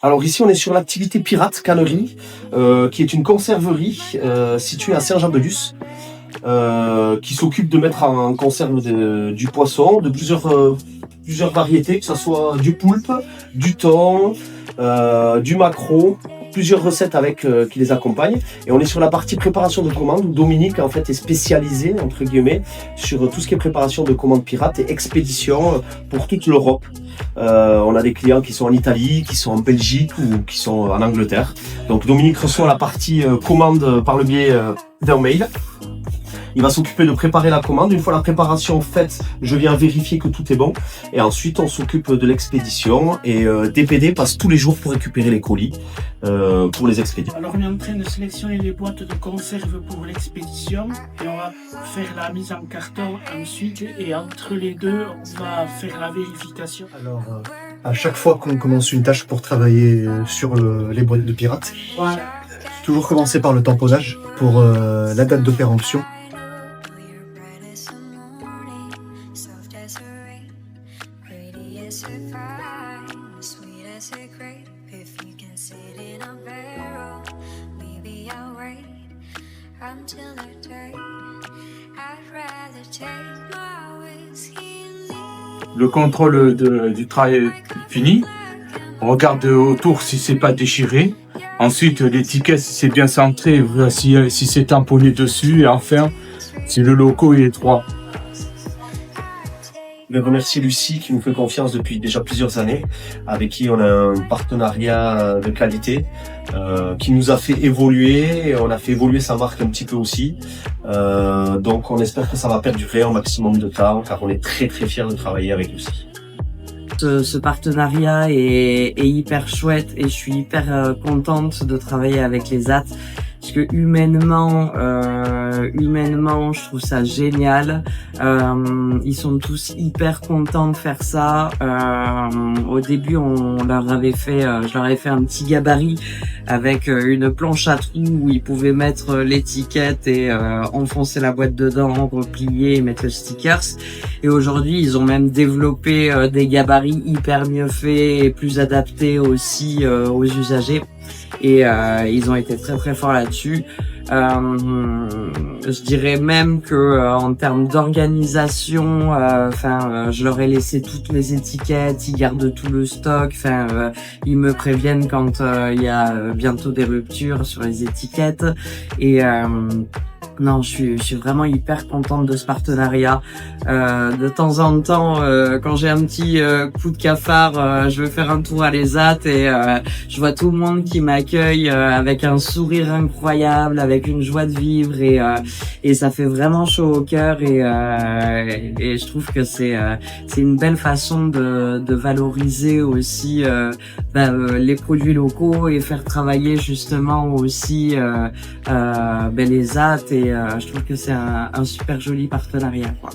Alors ici, on est sur l'activité Pirate Cannerie, qui est une conserverie située à Saint-Jean-de-Luz, qui s'occupe de mettre en conserve du poisson, de plusieurs variétés, que ce soit du poulpe, du thon, du maquereau, plusieurs recettes avec qui les accompagnent. Et on est sur la partie préparation de commandes où Dominique en fait est spécialisé entre guillemets sur tout ce qui est préparation de commandes pirates et expédition pour toute l'Europe. On a des clients qui sont en Italie, qui sont en Belgique ou qui sont en Angleterre. Donc Dominique reçoit la partie commande par le biais d'un mail. Il va s'occuper de préparer la commande. Une fois la préparation faite, je viens vérifier que tout est bon. Et ensuite, on s'occupe de l'expédition. Et DPD passe tous les jours pour récupérer les colis, pour les expédier. Alors, on est en train de sélectionner les boîtes de conserve pour l'expédition. Et on va faire la mise en carton ensuite. Et entre les deux, on va faire la vérification. Alors, à chaque fois qu'on commence une tâche pour travailler sur les boîtes de pirates, toujours commencer par le tamponnage pour la date de péremption. Le contrôle du travail fini. On regarde autour si c'est pas déchiré. Ensuite, l'étiquette si c'est bien centré, si c'est tamponné dessus. Et enfin, si le logo est étroit. Je vais remercier Lucie qui nous fait confiance depuis déjà plusieurs années, avec qui on a un partenariat de qualité, qui nous a fait évoluer, et on a fait évoluer sa marque un petit peu aussi. Donc on espère que ça va perdurer un maximum de temps, car on est très très fiers de travailler avec Lucie. Ce partenariat est hyper chouette et je suis hyper contente de travailler avec les AT. Parce que humainement, je trouve ça génial. Ils sont tous hyper contents de faire ça. Au début, je leur avais fait un petit gabarit avec une planche à trous où ils pouvaient mettre l'étiquette et enfoncer la boîte dedans, replier et mettre le stickers. Et aujourd'hui, ils ont même développé des gabarits hyper mieux faits et plus adaptés aussi aux usagers. Et ils ont été très très forts là-dessus. Je dirais même que en termes d'organisation, je leur ai laissé toutes mes étiquettes, ils gardent tout le stock. Ils me préviennent quand il y a bientôt des ruptures sur les étiquettes. Et non, je suis vraiment hyper contente de ce partenariat. De temps en temps, quand j'ai un petit coup de cafard, je vais faire un tour à l'ESAT et je vois tout le monde qui m'accueille avec un sourire incroyable, avec une joie de vivre et ça fait vraiment chaud au cœur et je trouve que c'est une belle façon de valoriser aussi les produits locaux et faire travailler justement aussi les AT et je trouve que c'est un super joli partenariat, quoi.